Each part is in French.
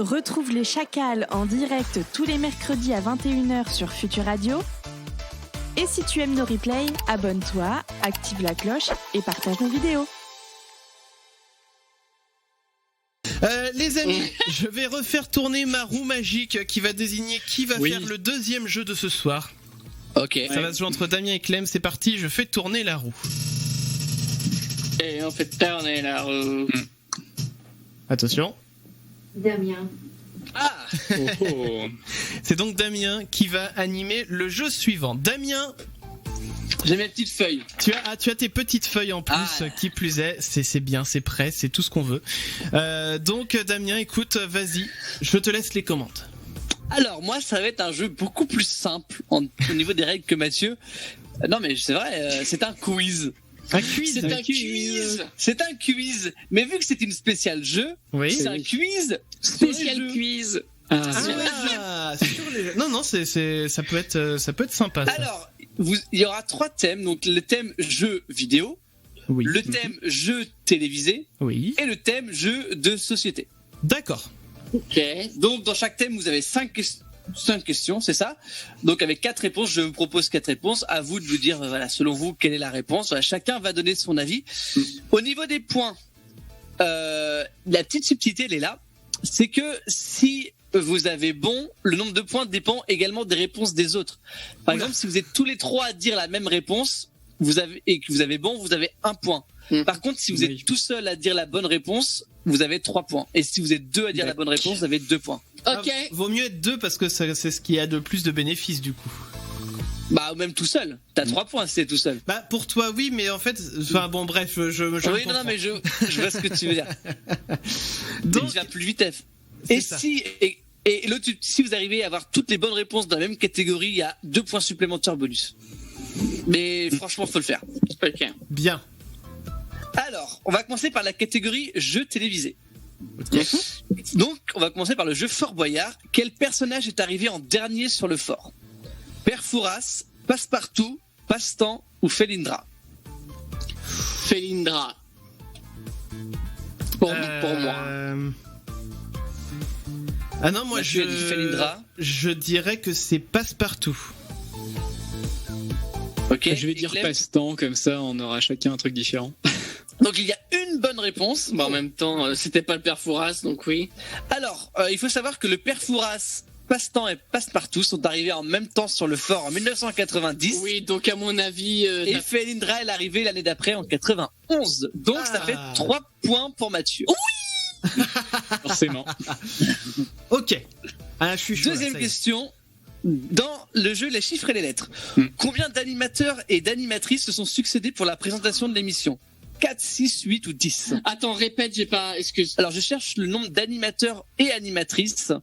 Retrouve les Chacals en direct tous les mercredis à 21h sur Futur Radio. Et si tu aimes nos replays, abonne-toi, active la cloche et partage nos vidéos. Les amis, je vais refaire tourner ma roue magique qui va désigner qui va faire le deuxième jeu de ce soir. Ok. Ça va se jouer entre Damien et Clem, c'est parti, je fais tourner la roue. Et on fait tourner la roue. Attention. Damien. Ah. C'est donc Damien qui va animer le jeu suivant. Damien, j'ai mes petites feuilles. Tu as tes petites feuilles en plus, qui plus est, c'est bien, c'est prêt, c'est tout ce qu'on veut. Donc Damien, écoute, vas-y, je te laisse les commandes. Alors moi, ça va être un jeu beaucoup plus simple au niveau des règles que Mathieu. Non mais c'est vrai, c'est un quiz. Un quiz. C'est un quiz. Mais vu que c'est une spéciale jeu, c'est un quiz spécial quiz. Sur les... Non, ça peut être sympa. Ça. Alors, il y aura 3 thèmes. Donc le thème jeu vidéo, le thème jeu télévisé, et le thème jeu de société. D'accord. Ok. Donc dans chaque thème, vous avez 5 questions, c'est ça. Donc avec 4 réponses, je vous propose 4 réponses. À vous de vous dire, voilà, selon vous, quelle est la réponse. Voilà, chacun va donner son avis. Au niveau des points, la petite subtilité, elle est là. C'est que si vous avez bon, le nombre de points dépend également des réponses des autres. Par exemple, si vous êtes tous les 3 à dire la même réponse, et que vous avez bon, vous avez 1 point. Par contre, si vous êtes tout seul à dire la bonne réponse, vous avez 3 points. Et si vous êtes 2 à dire la bonne réponse, vous avez 2 points. Ok. Vaut mieux être 2 parce que c'est ce qui a de plus de bénéfices du coup. Bah, ou même tout seul. T'as 3 points si t'es tout seul. Bah, pour toi, oui, mais en fait, enfin bon, bref, je oui, non, mais je vois ce que tu veux dire. Donc, tu vas plus vite, F. Et l'autre, si vous arrivez à avoir toutes les bonnes réponses dans la même catégorie, il y a 2 points supplémentaires bonus. Mais franchement, faut le faire. Ok. Bien. Alors, on va commencer par la catégorie jeux télévisés. Donc, on va commencer par le jeu Fort Boyard. Quel personnage est arrivé en dernier sur le fort? Père Fouras, Passepartout, Passe-Temps ou Felindra? Felindra. Pour moi. Ah non, moi je dirais que c'est Passepartout. Ok. Je vais dire Passe-Temps, comme ça on aura chacun un truc différent. Donc il y a une bonne réponse. Bon, en même temps, c'était pas le Père Fouras, donc oui. Alors, il faut savoir que le Père Fouras, Passe-Temps et Passepartout sont arrivés en même temps sur le fort en 1990. Oui, donc à mon avis... et Felindra est arrivé l'année d'après en 91. Donc ça fait 3 points pour Mathieu. Oui. Forcément. Ok. Je suis chaud. Deuxième question. Dans le jeu Les chiffres et les lettres, combien d'animateurs et d'animatrices se sont succédés pour la présentation de l'émission? 4, 6, 8 ou 10? Attends, répète, j'ai pas... Excuse. Alors je cherche le nombre d'animateurs et animatrices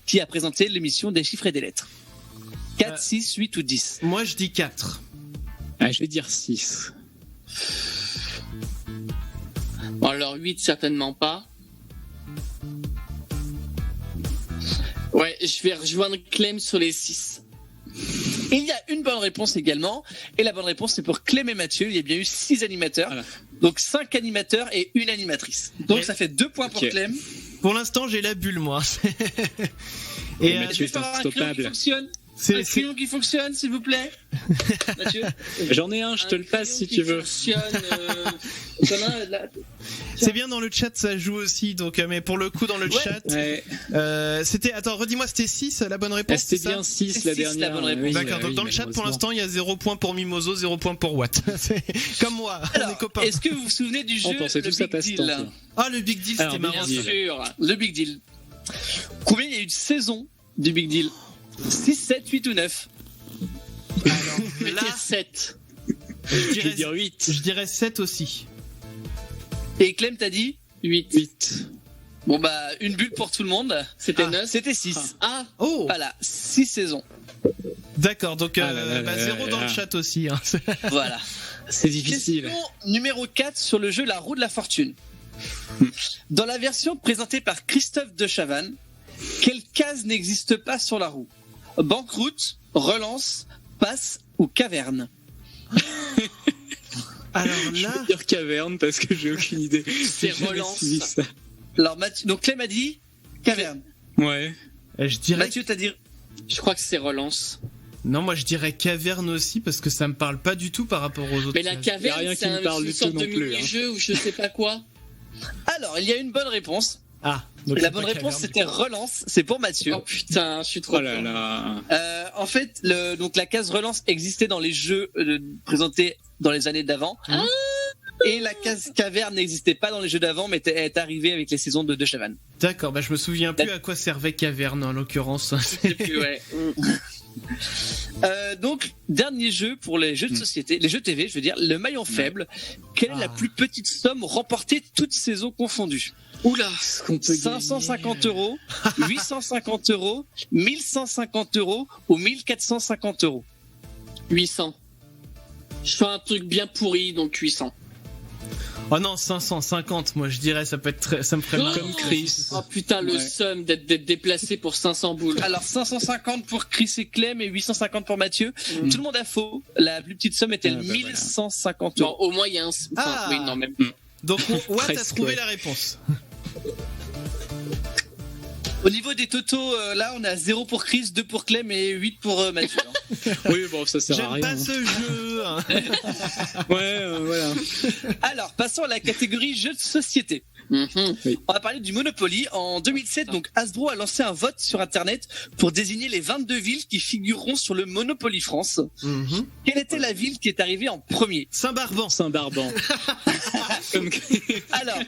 qui a présenté l'émission Des chiffres et des lettres. 4, 6, 8 ou 10? Moi je dis 4. Je vais dire 6. Bon, alors 8 certainement pas. Ouais, je vais rejoindre Clem sur les 6. Et il y a une bonne réponse également. Et la bonne réponse, c'est pour Clem et Mathieu. Il y a bien eu 6 animateurs. Voilà. Donc 5 animateurs et une animatrice. Donc ça fait 2 points pour Clem. Pour l'instant, j'ai la bulle, moi. Et Mathieu est instoppable. Un crayon qui fonctionne, s'il vous plaît. Mathieu. J'en ai un, je te le passe si tu veux. C'est bien, dans le chat ça joue aussi, donc mais pour le coup dans le chat c'était, attends, redis-moi, c'était 6 la bonne réponse? C'était bien 6 la dernière. La bonne réponse. D'accord, donc dans le chat pour l'instant il y a 0 points pour Mimoso, 0 points pour Watt. C'est comme moi. Alors, on est copains. Est-ce que vous vous souvenez du jeu le Big Deal? Ah, le Big Deal, c'était marrant. Bien sûr, le Big Deal. Combien il y a eu de saisons du Big Deal? 6, 7, 8 ou 9? Alors là, 7. Je vais dire 8. Je dirais 7 aussi. Et Clem, t'as dit 8. Bon bah, une bulle pour tout le monde. C'était 9. C'était 6. Voilà, 6 saisons. D'accord, donc 0 dans le chat aussi. Hein. Voilà. C'est difficile. Question numéro 4 sur le jeu La Roue de la Fortune. Dans la version présentée par Christophe de Chavannes, quelle case n'existe pas sur la roue? Banqueroute, relance, passe ou caverne? Alors là, je vais dire caverne parce que j'ai aucune idée. C'est relance. Alors Mathieu, donc Clem a dit caverne. Ouais. Je dirais. Mathieu t'as dit. Je crois que c'est relance. Non, moi je dirais caverne aussi parce que ça me parle pas du tout par rapport aux autres. Mais la Y a rien caverne, qui c'est me parle une du sorte tout de non plus, hein. mini-jeu ou je sais pas quoi. Alors il y a une bonne réponse. Ah, donc La c'est bonne pas réponse caverne, c'était relance. C'est pour Mathieu. Oh putain, je suis trop Oh là fort. là. En fait, donc la case relance existait dans les jeux présentés dans les années d'avant. Et la case caverne n'existait pas dans les jeux d'avant, mais est arrivée avec les saisons de Chavannes. D'accord, bah je me souviens plus à quoi servait caverne en l'occurrence. Et puis, ouais. Donc, dernier jeu pour les jeux de société, les jeux TV, je veux dire, le maillon faible. Quelle est la plus petite somme remportée toutes saisons confondues? Oula. 550 €, 850 €, 1150 € ou 1450 €? 800. Je fais un truc bien pourri, donc 800. Oh non, 550, moi je dirais, ça peut être ça me ferait mal. Comme Chris. Oh putain, le Ouais. seum d'être déplacé pour 500 boules. Alors 550 pour Chris et Clem et 850 pour Mathieu. Tout le monde a faux. La plus petite somme était 1150 Non, €. au moins il y a un. Enfin, Ah. oui, non, même. Donc Watt a Presque, trouvé ouais. la réponse. Au niveau des totaux, là on est à 0 pour Chris, 2 pour Clem et 8 pour Mathieu. Oui, bon, ça sert à J'aime rien. pas ce jeu. Hein. Ouais, voilà. Alors passons à la catégorie jeux de société. Mhm. On va parler du Monopoly. En 2007, donc Hasbro a lancé un vote sur Internet pour désigner les 22 villes qui figureront sur le Monopoly France. Mhm. Quelle était la ville qui est arrivée en premier? Saint-Barban. Saint-Barban. Comme... Alors,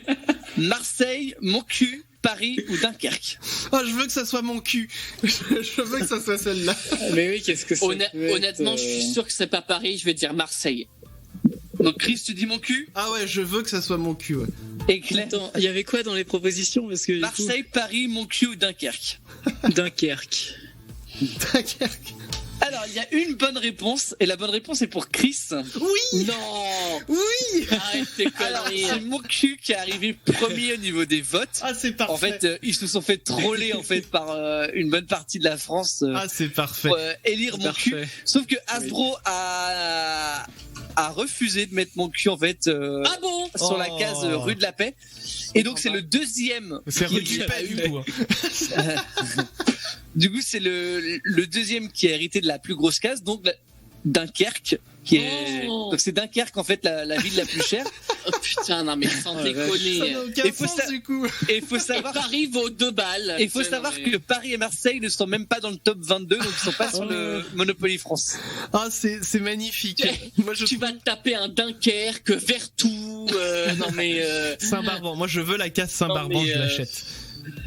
Marseille, Montcuq, Paris ou Dunkerque? Oh, je veux que ça soit mon cul. Je veux que ça soit celle-là. Mais oui, qu'est-ce que c'est Honnêtement, je suis sûr que c'est pas Paris, je vais dire Marseille. Donc Chris, tu dis Montcuq Ah ouais, je veux que ça soit mon cul. Ouais. et Clem? Attends, il y avait quoi dans les propositions? Parce que du coup, Marseille, Paris, Montcuq ou Dunkerque? Dunkerque. Dunkerque. Alors, il y a une bonne réponse, et la bonne réponse est pour Chris. Oui, Non. oui. Arrête tes Alors, conneries. c'est Montcuq qui est arrivé premier au niveau des votes. Ah, c'est parfait. En fait, ils se sont fait troller en fait par une bonne partie de la France Ah, c'est parfait. pour élire Montcuq. Parfait. Sauf que Hasbro a refusé de mettre Montcuq en fait Ah bon? sur la Oh. case rue de la Paix. Et donc c'est le deuxième. C'est qui- Rudy pas du coup. Hein. Du coup, c'est le deuxième qui a hérité de la plus grosse case, donc Dunkerque, qui est. Oh. Donc c'est Dunkerque en fait la ville la plus chère. Oh putain, non mais sans Oh la vache. Ça déconner. n'a aucun Et faut sens ça- du coup. Et il faut Et savoir. Paris vaut 2 balles. Et il faut savoir que Paris et Marseille ne sont même pas dans le top 22, donc ils sont pas sur le Monopoly France. Ah, c'est magnifique. Moi, je tu vas te taper un Dunkerque, Vertou, non mais Saint-Barban. Moi, je veux la case Saint-Barban, Non, mais, je l'achète.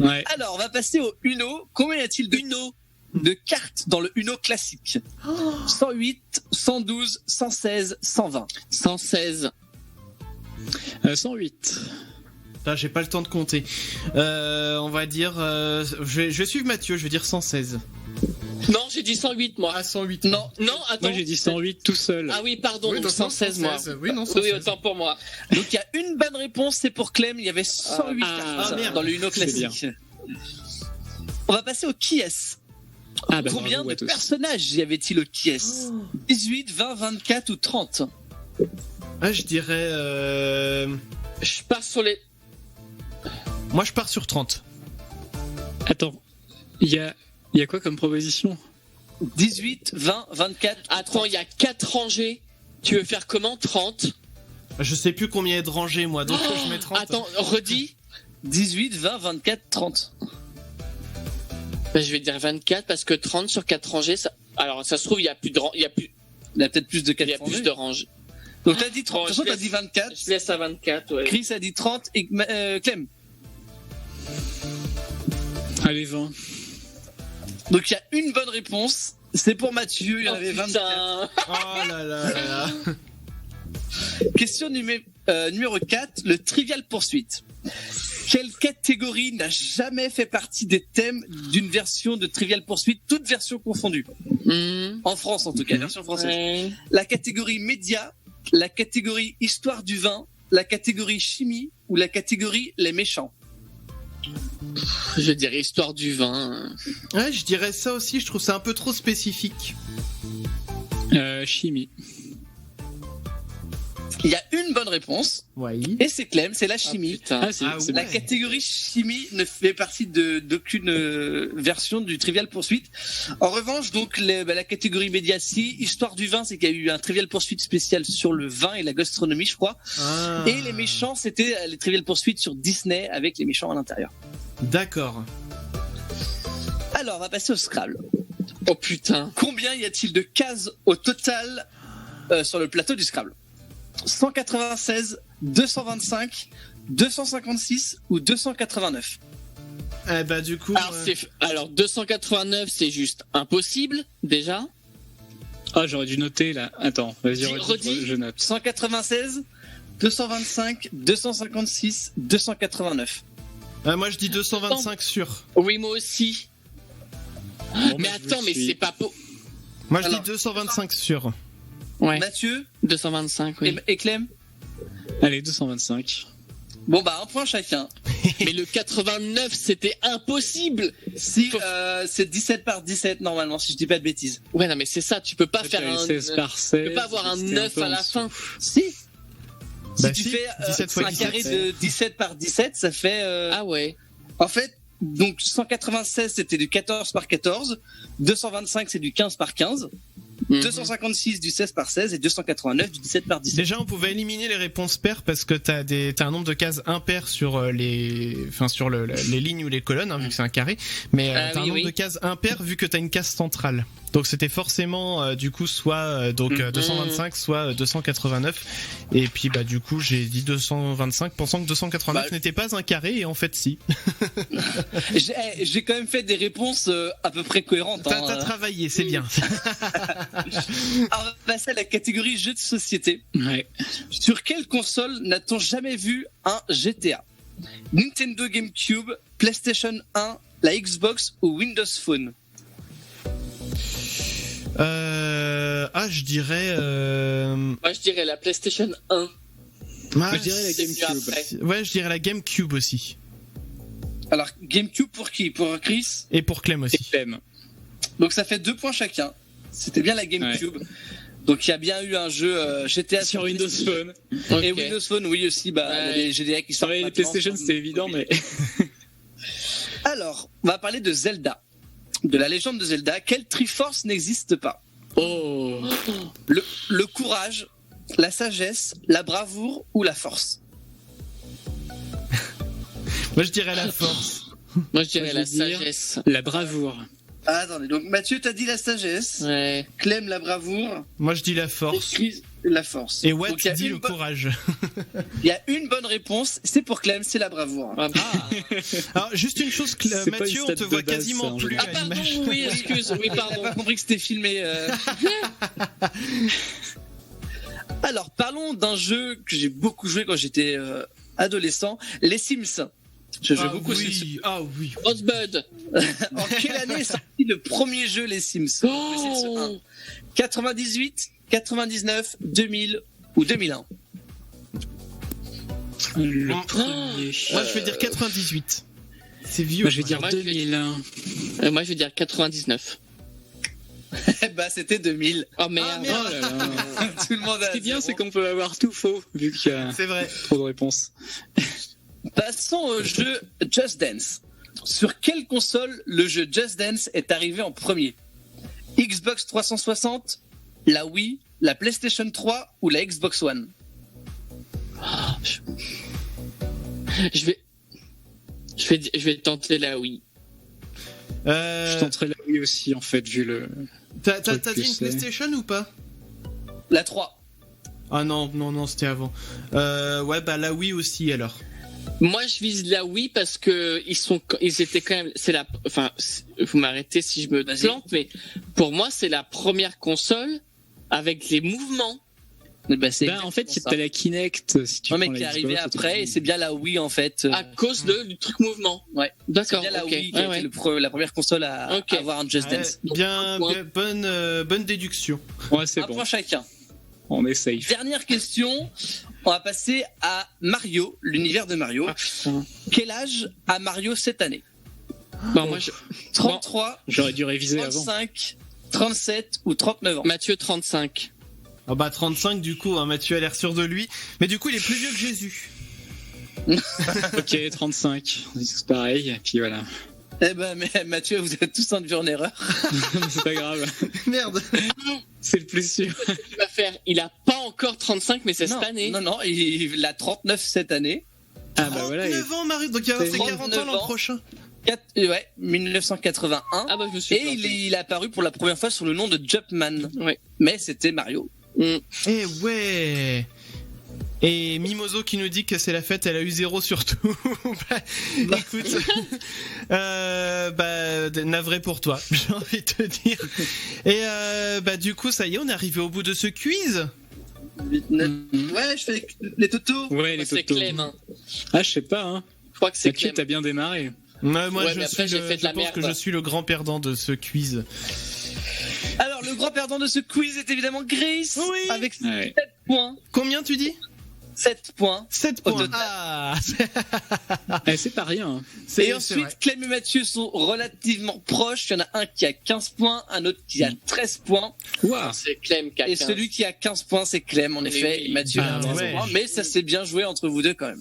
Ouais. Alors, on va passer au Uno. Combien y a-t-il de cartes dans le Uno classique? 108, 112, 116, 120. 116. 108. Là, j'ai pas le temps de compter. On va dire. Je vais suivre Mathieu. Je vais dire 116. Non, j'ai dit 108 moi. Ah, 108. Non, Non, attends. Moi, j'ai dit 108 tout seul. Ah oui, pardon, Oui, donc donc 116 moi. 116. Oui, non, Oui, 116. autant pour moi. donc il y a une bonne réponse, c'est pour Clem. Il y avait 108 cartes merde. dans le Uno C'est classique. On va passer au qui est. Ah, bah, Combien bravo de à tous. personnages y avait-il au qui est? 18, 20, 24 ou 30? Ah, je dirais. Je pars sur les. Moi, je pars sur 30. Attends, il y a quoi comme proposition? 18, 20, 24. Attends, il y a 4 rangées. Tu veux faire comment? 30? Je sais plus combien il y a de rangées, moi, donc je mets 30. Attends, redis. 18, 20, 24, 30. Ben, je vais dire 24 parce que 30 sur 4 rangées, ça. Alors, ça se trouve, il y a plus de Il y a peut-être plus de 4 il y a plus de rangées. Donc t'as dit 30. Bon, De toute façon, je t'as dit 24. Je laisse à 24, ouais. Chris a dit 30 et Clem. Allez, 20. Donc il y a une bonne réponse. C'est pour Mathieu, il y en Oh, avait 24. putain. Oh là là là là. Question numéro 4, le Trivial Poursuite. Quelle catégorie n'a jamais fait partie des thèmes d'une version de Trivial Poursuite, toute version confondue? Mmh. En France en tout cas, version française. Ouais. La catégorie média, la catégorie histoire du vin, la catégorie chimie ou la catégorie les méchants? Je dirais histoire du vin. Ouais, je dirais ça aussi. Je trouve ça un peu trop spécifique. Chimie. Il y a une bonne réponse, Oui. et c'est Clem, c'est la Ah, chimie. putain. Ah, c'est Ah, c'est ouais. La catégorie chimie ne fait partie d'aucune version du Trivial Pursuit. En revanche, donc la catégorie média, si histoire du vin, c'est qu'il y a eu un Trivial Pursuit spécial sur le vin et la gastronomie, je crois. Ah. Et les méchants, c'était les Trivial Pursuit sur Disney avec les méchants à l'intérieur. D'accord. Alors, on va passer au Scrabble. Oh putain. Combien y a-t-il de cases au total sur le plateau du Scrabble? 196, 225, 256 ou 289? Eh bah du coup. Alors 289, c'est juste impossible, déjà. Ah, j'aurais dû noter là. Attends, vas-y, Redis. je note. 196, 225, 256, 289. Moi je dis 225 sûr. Oui, moi aussi. Bon, Mais bah, je attends, vous mais suis. c'est pas Moi je Alors, dis 225 sûr. Ouais, Mathieu 225, oui. et Clem? Allez, 225. Bon bah un point chacun. Mais le 89, c'était impossible. Si c'est 17 par 17 normalement, si je dis pas de bêtises. Ouais, non, mais c'est ça, tu peux pas faire un... 16 par Tu 16. peux pas avoir un c'était 9 peu à en la dessous. fin. Si. Bah si tu si, fais 17 fois un 17. carré de 17 par 17, ça fait... Ah ouais. En fait, donc 196 c'était du 14 par 14, 225 c'est du 15 par 15, Mhm. 256 du 16 par 16 et 289 du 17 par 17. Déjà, on pouvait éliminer les réponses paires parce que t'as un nombre de cases impaires sur les lignes ou les colonnes, hein, vu que c'est un carré. Mais Ah t'as un oui, nombre oui. de cases impaires vu que t'as une case centrale. Donc c'était forcément du coup soit 225, soit 289. Et puis bah du coup j'ai dit 225, pensant que 289 Bah, n'était pas un carré et en fait si. J'ai quand même fait des réponses à peu près cohérentes. T'as travaillé, c'est bien. Alors, on va passer à la catégorie jeux de société. Ouais. Sur quelle console n'a-t-on jamais vu un GTA? Nintendo GameCube, PlayStation 1, la Xbox ou Windows Phone? Je dirais. Moi, je dirais la PlayStation 1. Ah, Je dirais la C'est mieux GameCube. après. Ouais, je dirais la GameCube aussi. Alors, GameCube pour qui? Pour Chris? Et pour Clem Et aussi. Clem. Donc ça fait 2 points chacun. C'était bien la GameCube. Donc il y a bien eu un jeu GTA Sur Windows Phone. Et Ok. Windows Phone, oui aussi. Bah, Ouais. les GDA qui C'est sortent vrai, les maintenant PlayStation, sont- c'était évident, mais. Alors, on va parler de Zelda. De la légende de Zelda. Quelle Triforce n'existe pas? Oh. Le courage, la sagesse, la bravoure ou la force? Moi je dirais la force. Moi, je dirais Moi, la je vais dire- sagesse. La bravoure. Ah, attendez, donc Mathieu t'as dit la sagesse, Ouais. Clem la bravoure, Moi je dis la et force. Chris la force. Et Watt Donc, il y a dit une le bonne- courage. Il y a une bonne réponse, c'est pour Clem, c'est la bravoure. Ah, Alors juste une chose, C'est pas Mathieu, une on stat te de voit base, quasiment ça, en plus général. à pardon, l'image. oui, excuse, oui, Il n'a pardon. pas compris que c'était filmé. Alors, parlons d'un jeu que j'ai beaucoup joué quand j'étais adolescent, les Sims. Je joue beaucoup aux Sims. Ah oui. Rosebud. En quelle année est sorti le premier jeu Les Sims? Les Sims 1. Oh 98, 99, 2000 ou 2001? Le Oh. premier. Moi je vais dire 98. C'est vieux. Moi, je vais dire Moi, je vais- 2001. Moi, je vais dire 99. Bah, c'était 2000. Oh merde. Ah, merde. Oh là là. Tout le monde a Ce qui est bien, zéro. c'est qu'on peut avoir tout faux, vu qu'il y a C'est vrai. trop de réponses. Passons au jeu Just Dance. Sur quelle console le jeu Just Dance est arrivé en premier? Xbox 360, la Wii, la PlayStation 3 ou la Xbox One? Je vais tenter la Wii. Je tenterai la Wii aussi, en fait, vu le. T'as truc dit que une c'est. PlayStation ou pas? La 3. Ah non, c'était avant. Ouais, bah la Wii aussi alors. Moi, je vise la Wii parce que ils étaient quand même. Vous m'arrêtez si je me Vas-y. plante, mais pour moi, c'est la première console avec les mouvements. Bah, c'est Ben, en fait, exactement t'as la Kinect, si tu ça. Non, mais prends qui est la arrivé Xbox, après, et c'est bien la Wii en fait. À cause du truc mouvement. Ouais. C'est D'accord. bien la ok. Wii qui Ouais, a ouais. été la première console à Ok. avoir un Just Ouais, Dance. bien, point. bonne déduction. Ouais, c'est Un bon. point chacun. On est safe. Dernière question. On va passer à Mario, l'univers de Mario. Ah, putain. Quel âge a Mario cette année? Bon, moi, 33, J'aurais dû réviser avant. 35, 37 ou 39 ans? Mathieu 35. Ah bah 35 du coup, hein, Mathieu a l'air sûr de lui. Mais du coup, il est plus vieux que Jésus. Ok, 35. C'est pareil, et puis voilà. Eh ben, mais Mathieu, vous êtes tous induits en erreur. C'est pas grave. Merde. C'est le plus sûr. Il va faire. Il a pas encore 35, mais c'est cette Non, année. non, il a 39 cette année. Ah bah voilà. 39 ans, Mario. Donc il va avoir ses 40 ans 39 l'an ans. prochain. Ouais, 1981. Ah bah je me suis. Et planté. il est apparu pour la première fois sous le nom de Jumpman. Ouais. Mais c'était Mario. Eh ouais. Et Mimoso qui nous dit que c'est la fête, elle a eu 0 sur tout. Bah, écoute, navré pour toi, j'ai envie de te dire. Et du coup, ça y est, on est arrivé au bout de ce quiz. Ouais, je fais les totos. Ouais, les C'est totos. Clem. Hein. Ah, je sais pas, hein. Je crois que c'est Mathieu, Clem. t'as bien démarré. Moi, Ouais, mais après, j'ai fait de la je pense merde. que je suis le grand perdant de ce quiz. Alors, le grand perdant de ce quiz est évidemment Grace. Oui. Avec 7 Ouais. points. Combien tu dis? 7 points. 7 Au points. total. Ah, C'est pas rien. hein. Et c'est ensuite, vrai. Clem et Mathieu sont relativement proches. Il y en a un qui a 15 points, un autre qui a 13 points. Waouh. C'est Clem qui a Et 15. celui qui a 15 points, c'est Clem, en Mais effet. oui. Mathieu Ah a 13 ouais. points. Mais ça s'est bien joué entre vous deux quand même.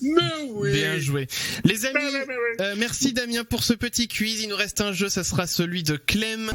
Bien joué. Les amis, merci Damien pour ce petit quiz. Il nous reste un jeu, ça sera celui de Clem.